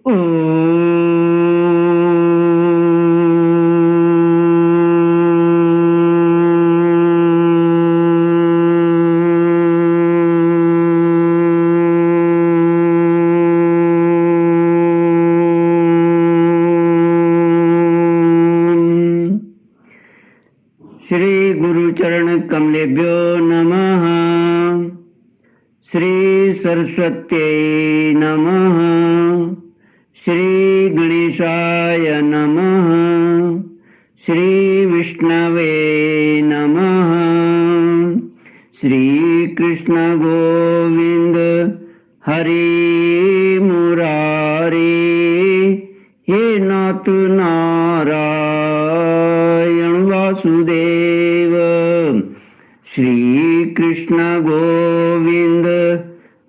ओम श्री गुरुचरण कमलेभ्यो नमः। श्री सरस्वत्यै नमः। श्री गणेशाय नमः। श्री विष्णवे नमः। श्री कृष्ण गोविंद हरि मुरारी, हे नाथ नारायण वासुदेव। श्री कृष्ण गोविंद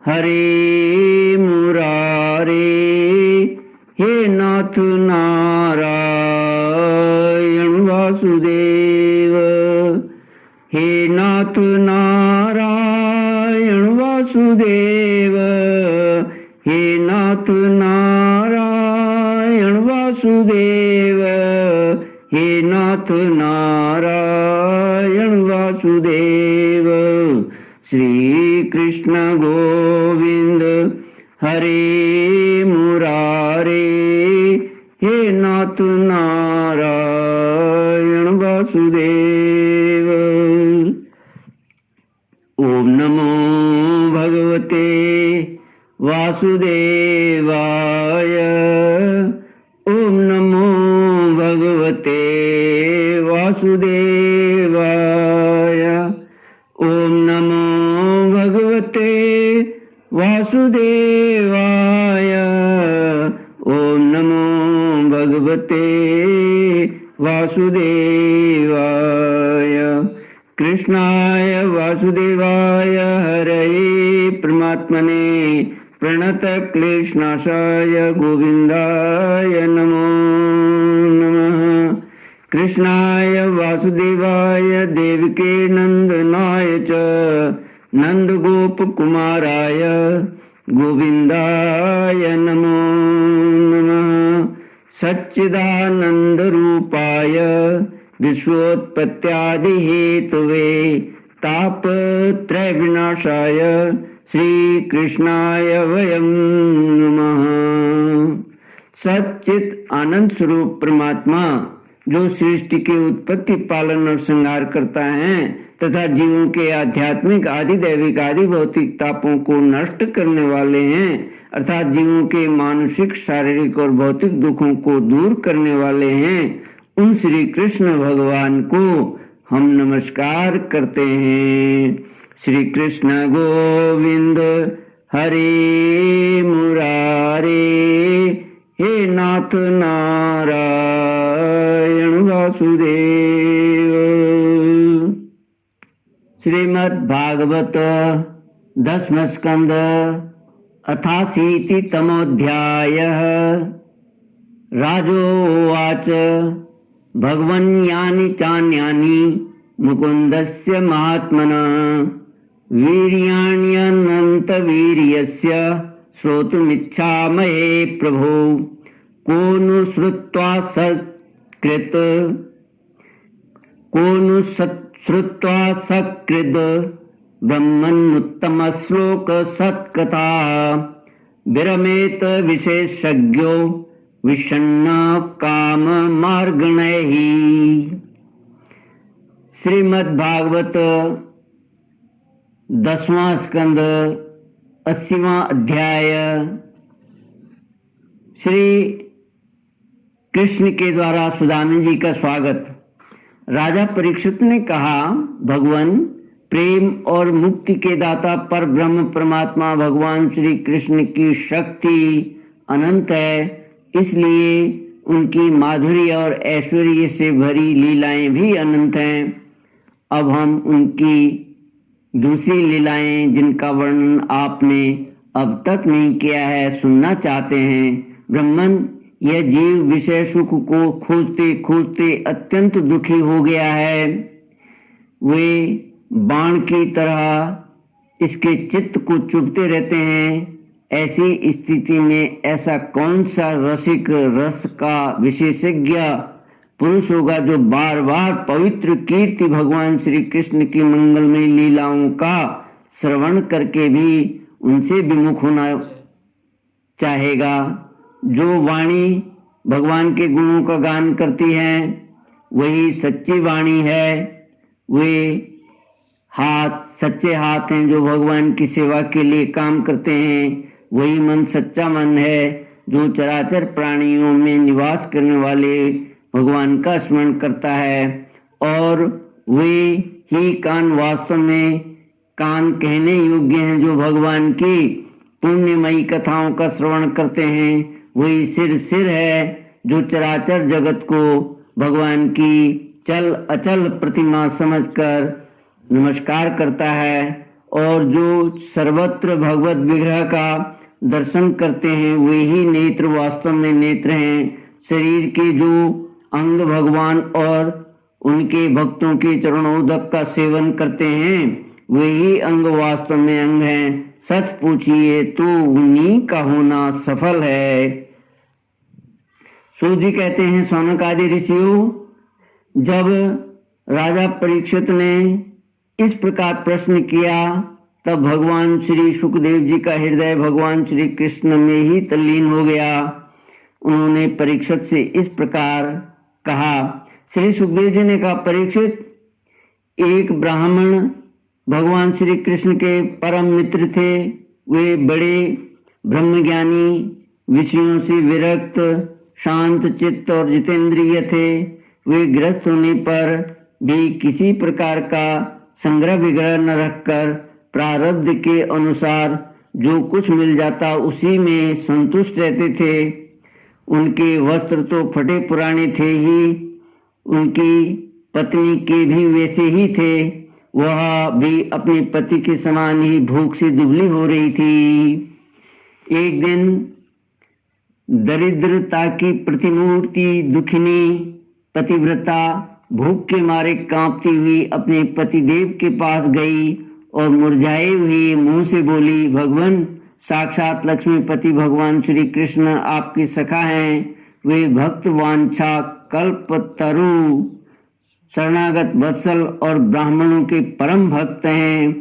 हरे मुरारे, हे नाथ नारायण वासुदेव। हे नाथ नारायण वासुदेव। हे नाथ नारायण वासुदेव। हे नाथ नारायण वासुदेव। श्री कृष्ण गोविंद हरे मुरारे, हे नाथ नारायण वासुदेव। ओम नमो भगवते वासुदेवाय। ओम नमो भगवते वासुदेवाय। ओम नमो भगवते वासुदेवाय। ओम नमो भगवते वासुदेवाय। कृष्णाय वासुदेवाय हरये परमात्मने प्रणत क्लेशनाशाय गोविंदाय नमो नमः। कृष्णाय वासुदेवाय देवके नंदनाय च नंदगोपकुमाराय गोविंदाय नमो नमः। सच्चिदानंदरूपाय विश्वोत्पत्त्यादिहेतवे तापत्रयविनाशाय श्रीकृष्णाय वयं नमः। सच्चित आनंद स्वरूप परमात्मा जो सृष्टि के उत्पत्ति, पालन और संहार करता है तथा जीवों के आध्यात्मिक, आदि दैविक, आदि भौतिक तापों को नष्ट करने वाले हैं, अर्थात जीवों के मानसिक, शारीरिक और भौतिक दुखों को दूर करने वाले हैं, उन श्री कृष्ण भगवान को हम नमस्कार करते हैं। श्री कृष्ण गोविंद हरे मुरारे, हे नाथ नारायण वासुदेव। श्रीमद् भागवत 10वां स्कंद 88तमोऽध्यायः। राजोवाच भगवन् यानि चान्यानि मुकुन्दस्य महात्मनः वीर्याण्यनन्तवीर्यस्य श्रोतुमिच्छामहे प्रभो। को नु श्रुत्वा सकृद् ब्रह्मन्नुत्तमश्लोक सत्कथा विरमेत विशेषज्ञो विषण्ण काम मार्गणैः। श्रीमद् भागवत 10वां स्कंद 80वां अध्याय। श्री कृष्ण के द्वारा सुदामा जी का स्वागत। राजा परीक्षित ने कहा, भगवान प्रेम और मुक्ति के दाता पर ब्रह्म परमात्मा भगवान श्री कृष्ण की शक्ति अनंत है, इसलिए उनकी माधुर्य और ऐश्वर्य से भरी लीलाएं भी अनंत हैं। अब हम उनकी दूसरी लीलाएं, जिनका वर्णन आपने अब तक नहीं किया है, सुनना चाहते हैं। ब्रह्मन, यह जीव विषय सुख को खोजते खोजते अत्यंत दुखी हो गया है। वे बाण की तरह इसके चित्त को चुभते रहते हैं ऐसी स्थिति में ऐसा कौन सा रसिक रस का विशेषज्ञ पुरुष होगा जो बार बार पवित्र कीर्ति भगवान श्री कृष्ण की मंगलमय लीलाओं का श्रवण करके भी उनसे विमुख होना चाहेगा। जो वाणी भगवान के गुणों का गान करती है वही सच्ची वाणी है। वे सच्चे हाथ हैं जो भगवान की सेवा के लिए काम करते हैं। वही मन सच्चा मन है जो चराचर प्राणियों में निवास करने वाले भगवान का स्मरण करता है। और वे ही कान वास्तव में कान कहने योग्य हैं जो भगवान की पुण्यमयी कथाओं का श्रवण करते हैं। वही सिर है जो चराचर जगत को भगवान की चल अचल प्रतिमा समझकर नमस्कार करता है। और जो सर्वत्र भगवत विग्रह का दर्शन करते हैं वे ही नेत्र वास्तव में नेत्र हैं। शरीर के जो अंग भगवान और उनके भक्तों के चरणोदक का सेवन करते हैं वे ही अंग वास्तव में अंग हैं। सच पूछिए तो उन्हीं का होना सफल है। सूत जी कहते हैं, सौनक आदि ऋषियों, जब राजा परीक्षित ने इस प्रकार प्रश्न किया तब भगवान श्री सुखदेव जी का हृदय भगवान श्री कृष्ण में ही तल्लीन हो गया। उन्होंने परीक्षित से इस प्रकार कहा। श्री सुखदेव जी ने कहा, परीक्षित, एक ब्राह्मण भगवान श्री कृष्ण के परम मित्र थे। वे बड़े ब्रह्मज्ञानी, विषयों से विरक्त, शांत चित्त और जितेंद्रिय थे। वे गृहस्थ होने पर भी किसी प्रकार का संग्रह विग्रह न रखकर प्रारब्ध के अनुसार जो कुछ मिल जाता उसी में संतुष्ट रहते थे। उनके वस्त्र तो फटे पुराने थे ही, उनकी पत्नी के भी वैसे ही थे। वह भी अपने पति के समान ही भूख से दुबली हो रही थी। एक दिन दरिद्रता की प्रतिमूर्ति दुखिनी पतिव्रता भूख के मारे कांपती हुई अपने पतिदेव के पास गई और मुरझाए हुए मुंह से बोली, भगवान, साक्षात लक्ष्मीपति भगवान श्री कृष्ण आपके सखा हैं। वे भक्त वांछा कल्पतरु शरणागत वत्सल और ब्राह्मणों के परम भक्त हैं।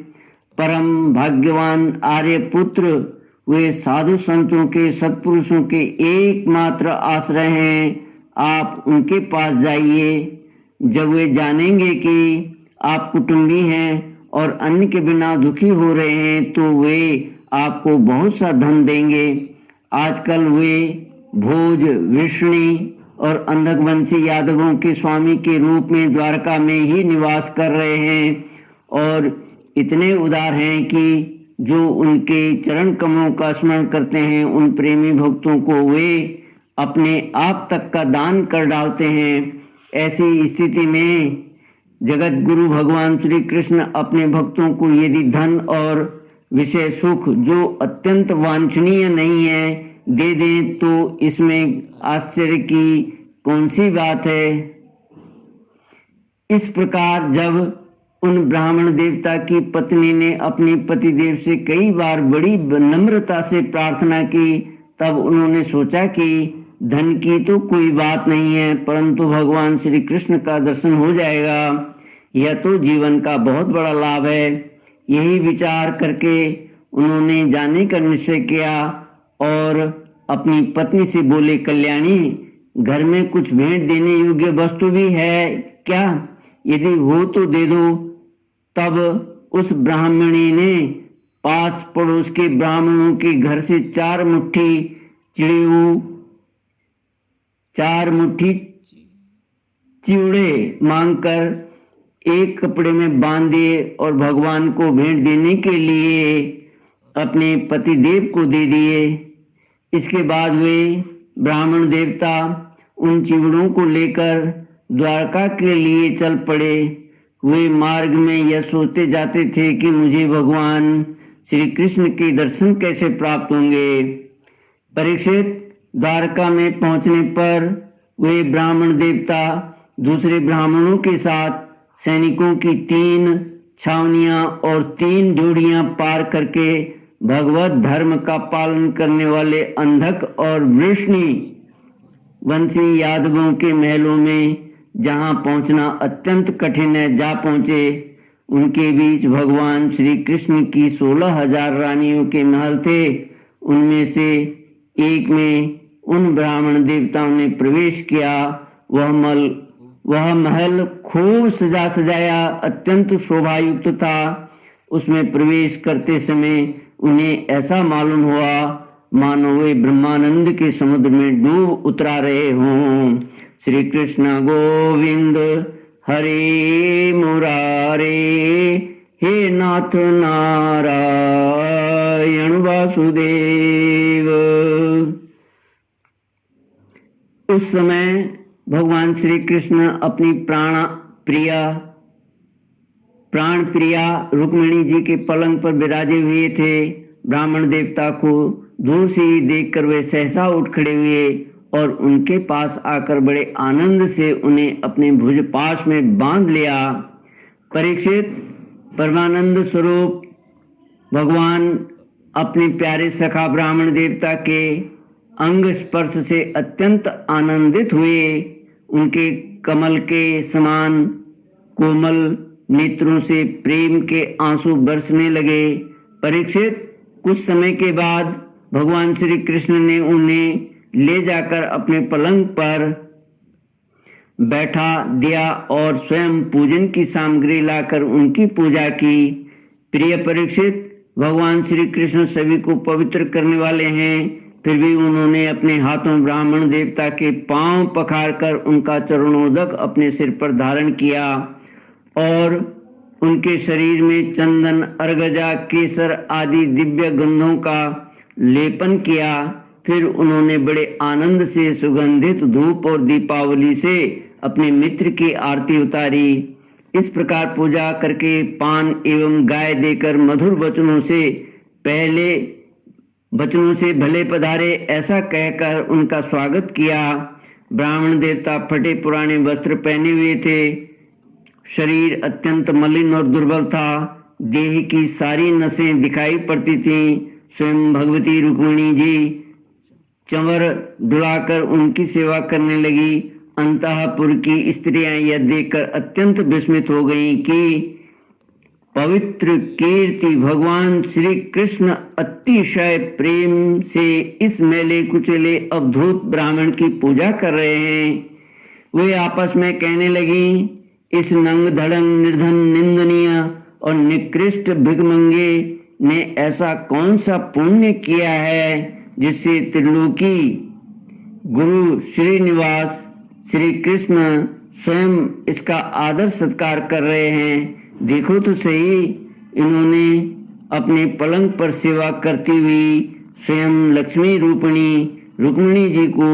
परम भाग्यवान आर्यपुत्र वे साधु संतों के सत्पुरुषों के एकमात्र आश्रय हैं। आप उनके पास जाइए। जब वे जानेंगे कि आप कुटुंबी हैं और अन्न के बिना दुखी हो रहे हैं तो वे आपको बहुत सा धन देंगे। आजकल वे भोज, विष्णु और अंधकवंशी यादवों के स्वामी के रूप में द्वारका में ही निवास कर रहे हैं और इतने उदार हैं कि जो उनके चरण कमलों का स्मरण करते हैं उन प्रेमी भक्तों को वे अपने आप तक का दान कर डालते हैं। ऐसी स्थिति में जगत गुरु भगवान श्री कृष्ण अपने भक्तों को यदि धन और विषय सुख जो अत्यंत वांछनीय नहीं है दे दें तो इसमें आश्चर्य की कौन सी बात है। इस प्रकार जब उन ब्राह्मण देवता की पत्नी ने अपने पतिदेव से कई बार बड़ी नम्रता से प्रार्थना की तब उन्होंने सोचा कि धन की तो कोई बात नहीं है परंतु भगवान श्री कृष्ण का दर्शन हो जाएगा, यह तो जीवन का बहुत बड़ा लाभ है। यही विचार करके उन्होंने जाने का निश्चय किया और अपनी पत्नी से बोले, कल्याणी, घर में कुछ भेंट देने योग्य वस्तु भी है क्या? यदि हो तो दे दो। तब उस ब्राह्मणी ने पास पड़ोस के ब्राह्मणों के घर से 4 मुट्ठी चिवड़े मांगकर एक कपड़े में बांध दिए और भगवान को भेंट देने के लिए अपने पतिदेव को दे दिए। इसके बाद वे ब्राह्मण देवता उन चिवड़ों को लेकर द्वारका के लिए चल पड़े। वे मार्ग में यह सोचते जाते थे कि मुझे भगवान श्री कृष्ण के दर्शन कैसे प्राप्त होंगे। परीक्षित, द्वारका में पहुंचने पर वे ब्राह्मण देवता दूसरे ब्राह्मणों के साथ सैनिकों की 3 छावनियां और 3 ड्योढ़ियां पार करके भगवत धर्म का पालन करने वाले अंधक और वृष्णि वंशी यादवों के महलों में जहां पहुंचना अत्यंत कठिन है, जा पहुंचे। उनके बीच भगवान श्री कृष्ण की 16,000 रानियों के महल थे। उनमें से एक में उन ब्राह्मण देवताओं ने प्रवेश किया। वह महल खूब सजा सजाया अत्यंत शोभायुक्त था। उसमें प्रवेश करते समय उन्हें ऐसा मालूम हुआ मानो वे ब्रह्मानंद के समुद्र में डूब उतरा रहे हों। श्री कृष्ण गोविंद हरे मुरारे, हे नाथ नारायण वासुदेव। उस समय भगवान श्री कृष्ण अपनी प्राण प्रिया रुक्मिणी जी के पलंग पर विराजे हुए थे। ब्राह्मण देवता को दूर से ही देखकर वे सहसा उठ खड़े हुए और उनके पास आकर बड़े आनंद से उन्हें अपने भुजपाश में बांध लिया। परीक्षित, परमानंद स्वरूप भगवान अपने प्यारे सखा ब्राह्मण देवता के अंग स्पर्श से अत्यंत आनंदित हुए। उनके कमल के समान कोमल नेत्रों से प्रेम के आंसू बरसने लगे। परीक्षित, कुछ समय के बाद भगवान श्री कृष्ण ने उन्हें ले जाकर अपने पलंग पर बैठा दिया और स्वयं पूजन की सामग्री लाकर उनकी पूजा की। प्रिय परीक्षित, भगवान श्री कृष्ण सभी को पवित्र करने वाले हैं, फिर भी उन्होंने अपने हाथों ब्राह्मण देवता के पांव पखारकर उनका चरणोदक अपने सिर पर धारण किया और उनके शरीर में चंदन, अर्गजा, केसर आदि दिव्य गंधों का लेपन किया। फिर उन्होंने बड़े आनंद से सुगंधित धूप और दीपावली से अपने मित्र की आरती उतारी। इस प्रकार पूजा करके पान एवं गाय देकर मधुर वचनों से भले पधारे ऐसा कहकर उनका स्वागत किया। ब्राह्मण देवता फटे पुराने वस्त्र पहने हुए थे। शरीर अत्यंत मलिन और दुर्बल था। देह की सारी नसें दिखाई पड़ती थीं। स्वयं भगवती रुक्मिणी जी चंवर डुलाकर उनकी सेवा करने लगी। अंतःपुर की स्त्रियां यह देखकर अत्यंत विस्मित हो गईं कि पवित्र कीर्ति भगवान श्री कृष्ण अतिशय प्रेम से इस मेले कुचले अवधूत ब्राह्मण की पूजा कर रहे हैं। वे आपस में कहने लगी, इस नंग धड़ंग निर्धन निंदनीय और निकृष्ट भिखमंगे ने ऐसा कौन सा पुण्य किया है जिससे त्रिलोकी गुरु श्रीनिवास श्री कृष्ण स्वयं इसका आदर सत्कार कर रहे हैं। देखो तो सही, इन्होंने अपने पलंग पर सेवा करती हुई स्वयं लक्ष्मी रूपिणी रुक्मिणी जी को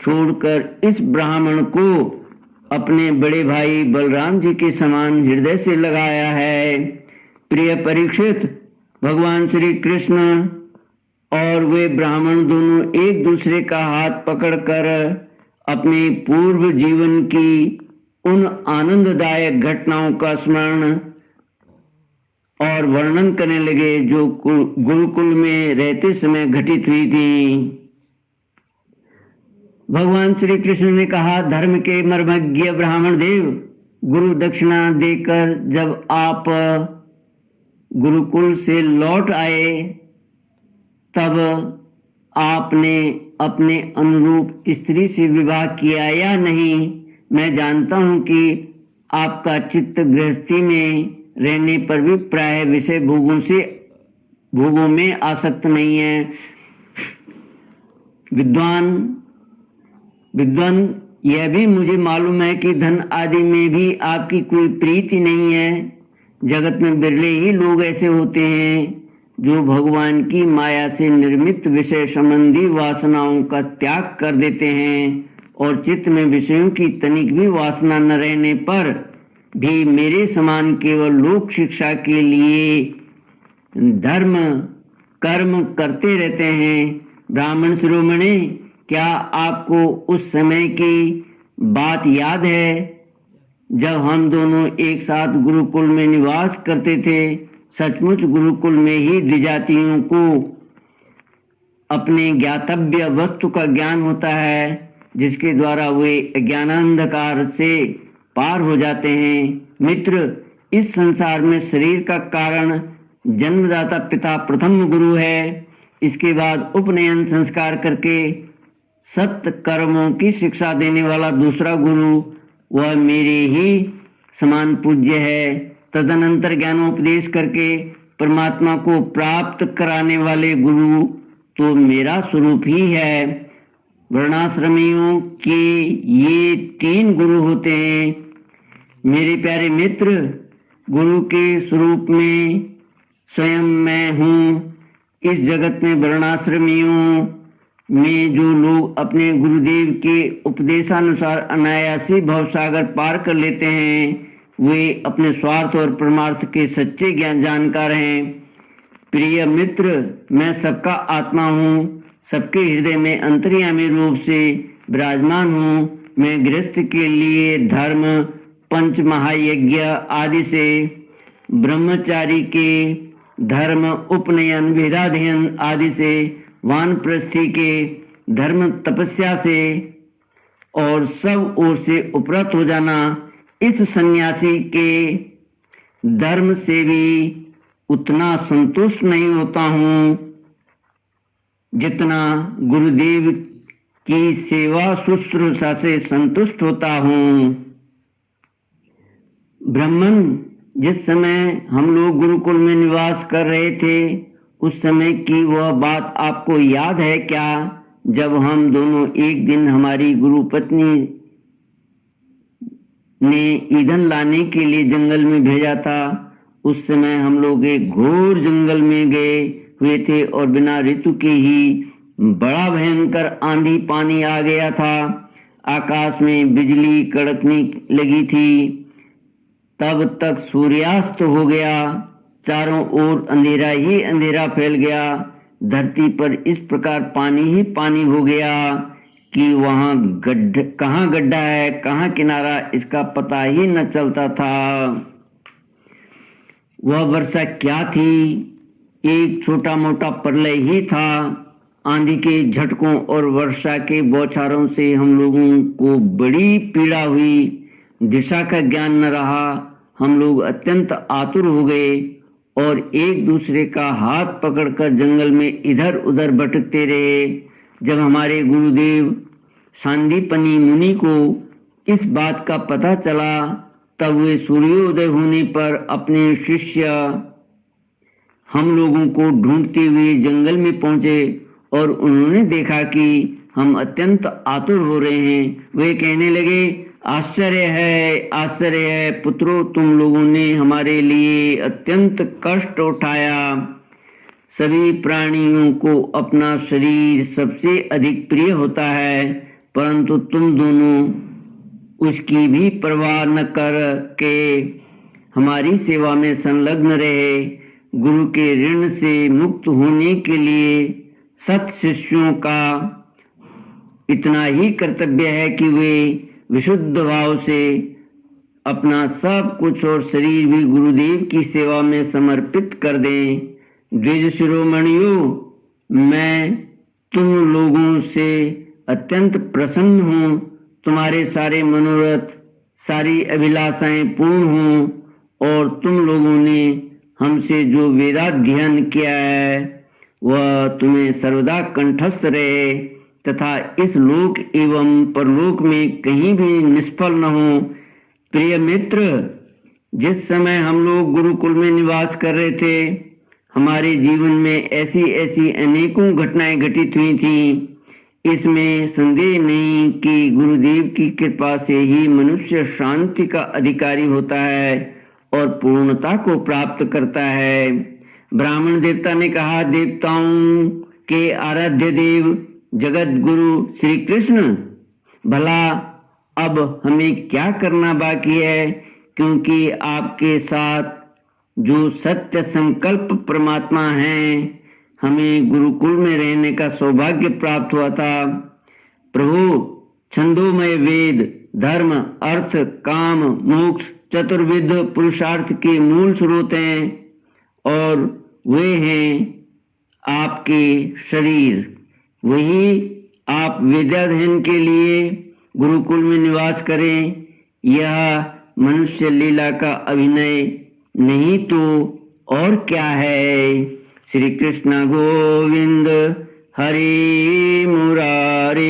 छोड़कर इस ब्राह्मण को अपने बड़े भाई बलराम जी के समान हृदय से लगाया है। प्रिय परीक्षित, भगवान श्री कृष्ण और वे ब्राह्मण दोनों एक दूसरे का हाथ पकड़कर अपने पूर्व जीवन की उन आनंददायक घटनाओं का स्मरण और वर्णन करने लगे जो गुरुकुल में रहते समय घटित हुई थी। भगवान श्री कृष्ण ने कहा, धर्म के मर्मज्ञ ब्राह्मण देव, गुरु दक्षिणा देकर जब आप गुरुकुल से लौट आए तब आपने अपने अनुरूप स्त्री से विवाह किया या नहीं? मैं जानता हूं कि आपका चित्त गृहस्थी में रहने पर भी प्राय विषय भोगों में आसक्त नहीं है। विद्वान यह भी मुझे मालूम है कि धन आदि में भी आपकी कोई प्रीति नहीं है। जगत में बिरले ही लोग ऐसे होते हैं जो भगवान की माया से निर्मित विषय संबंधी वासनाओं का त्याग कर देते हैं और चित्त में विषयों की तनिक भी वासना न रहने पर भी मेरे समान केवल लोक शिक्षा के लिए धर्म कर्म करते रहते हैं। ब्राह्मण शिरोमणि, क्या आपको उस समय की बात याद है जब हम दोनों एक साथ गुरुकुल में निवास करते थे? सचमुच गुरुकुल में ही द्विजातियों को अपने ज्ञातव्य वस्तु का ज्ञान होता है, जिसके द्वारा वे अज्ञानांधकार से पार हो जाते हैं। मित्र, इस संसार में शरीर का कारण जन्मदाता पिता प्रथम गुरु है। इसके बाद उपनयन संस्कार करके सत्य कर्मों की शिक्षा देने वाला दूसरा गुरु, वह मेरे ही समान पूज्य है। तदनंतर ज्ञानोपदेश करके परमात्मा को प्राप्त कराने वाले गुरु तो मेरा स्वरूप ही है। वर्णाश्रमियों के ये 3 गुरु होते हैं। मेरे प्यारे मित्र, गुरु के स्वरूप में स्वयं मैं हूँ। इस जगत में वर्णाश्रमियों में जो लोग अपने गुरुदेव के उपदेशानुसार अनायासी भवसागर पार कर लेते हैं, वे अपने स्वार्थ और परमार्थ के सच्चे ज्ञान जानकार हैं। प्रिय मित्र, मैं सबका आत्मा हूँ, सबके हृदय में अंतर्यामी रूप से विराजमान हूँ। मैं गृहस्थ के लिए धर्म, 5 महायज्ञ आदि से, ब्रह्मचारी के धर्म, उपनयन, वेदाध्ययन आदि से, वानप्रस्थी के धर्म, तपस्या से और सब ओर से उपरत हो जाना, इस सन्यासी के धर्म से भी उतना संतुष्ट नहीं होता हूँ जितना गुरुदेव की सेवा शुश्रूषा से संतुष्ट होता हूँ। ब्राह्मण, जिस समय हम लोग गुरुकुल में निवास कर रहे थे, उस समय की वह बात आपको याद है क्या, जब हम दोनों एक दिन हमारी गुरु पत्नी ने ईंधन लाने के लिए जंगल में भेजा था। उस समय हम लोग एक घोर जंगल में गए हुए थे और बिना ऋतु के ही बड़ा भयंकर आंधी पानी आ गया था। आकाश में बिजली कड़कने लगी थी। तब तक सूर्यास्त हो गया। चारों ओर अंधेरा ही अंधेरा फैल गया। धरती पर इस प्रकार पानी ही पानी हो गया कि वहाँ कहाँ गड्ढा है, कहाँ किनारा, इसका पता ही न चलता था। वह वर्षा क्या थी? एक छोटा मोटा प्रलय ही था। आंधी के झटकों और वर्षा के बौछारों से हम लोगों को बड़ी पीड़ा हुई। दिशा का ज्ञान न रहा। हम लोग अत्यंत आतुर हो गए और एक दूसरे का हाथ पकड़कर जंगल में इधर उधर भटकते रहे। जब हमारे गुरुदेव सांदीपनी मुनि को इस बात का पता चला, तब वे सूर्योदय होने पर अपने शिष्य हम लोगों को ढूंढते हुए जंगल में पहुंचे और उन्होंने देखा कि हम अत्यंत आतुर हो रहे हैं। वे कहने लगे, आश्चर्य है पुत्रों, तुम लोगों ने हमारे लिए अत्यंत कष्ट उठाया। सभी प्राणियों को अपना शरीर सबसे अधिक प्रिय होता है, परंतु तुम दोनों उसकी भी परवाह न कर के हमारी सेवा में संलग्न रहे। गुरु के ऋण से मुक्त होने के लिए सत शिष्यों का इतना ही कर्तव्य है कि वे विशुद्ध भाव से अपना सब कुछ और शरीर भी गुरुदेव की सेवा में समर्पित कर दें। द्विज शिरोमणियों, मैं तुम लोगों से अत्यंत प्रसन्न हूँ। तुम्हारे सारे मनोरथ, सारी अभिलाषाएं पूर्ण हों और तुम लोगों ने हमसे जो वेदाध्ययन किया है वह तुम्हें सर्वदा कंठस्थ रहे तथा इस लोक एवं परलोक में कहीं भी निष्फल न हो। प्रिय मित्र, जिस समय हम लोग गुरुकुल में निवास कर रहे थे, हमारे जीवन में ऐसी ऐसी अनेकों घटनाएं घटित हुई थीं। इसमें संदेह नहीं कि गुरुदेव की कृपा से ही मनुष्य शांति का अधिकारी होता है और पूर्णता को प्राप्त करता है। ब्राह्मण देवता ने कहा, देवताओं के आराध्य देव जगत गुरु श्री कृष्ण, भला अब हमें क्या करना बाकी है, क्योंकि आपके साथ जो सत्य संकल्प परमात्मा हैं, हमें गुरुकुल में रहने का सौभाग्य प्राप्त हुआ था। प्रभु, छंदोमय वेद धर्म, अर्थ, काम, मोक्ष, चतुर्विध पुरुषार्थ के मूल स्रोत हैं और वे हैं आपके शरीर। वही आप विद्याध्ययन के लिए गुरुकुल में निवास करें। यह मनुष्य लीला का अभिनय नहीं तो और क्या है। श्री कृष्ण गोविंद हरे मुरारे,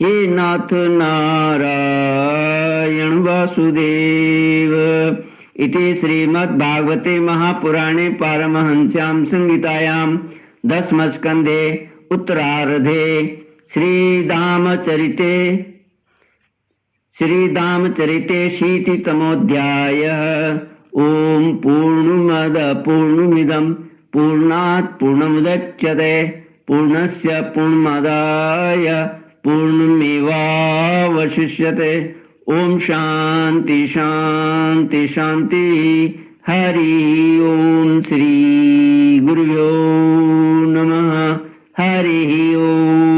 हे नाथ नारायण वासुदेव। इति श्रीमद्भागवते महापुराणे पारमहंस्यां संहितायां दशमस्कन्धे उत्तरार्धे श्रीदामचरिते शीतितमोऽध्यायः। ओम पूर्णमद पूर्णमिदं पूर्णात् पूर्णमुदच्यते पूर्णस्य पूर्णमादाय पूर्णमेवावशिष्यते। ओम शांति शांति शांति। हरि ओम श्री गुरुभ्यो नमः। हरि ओम।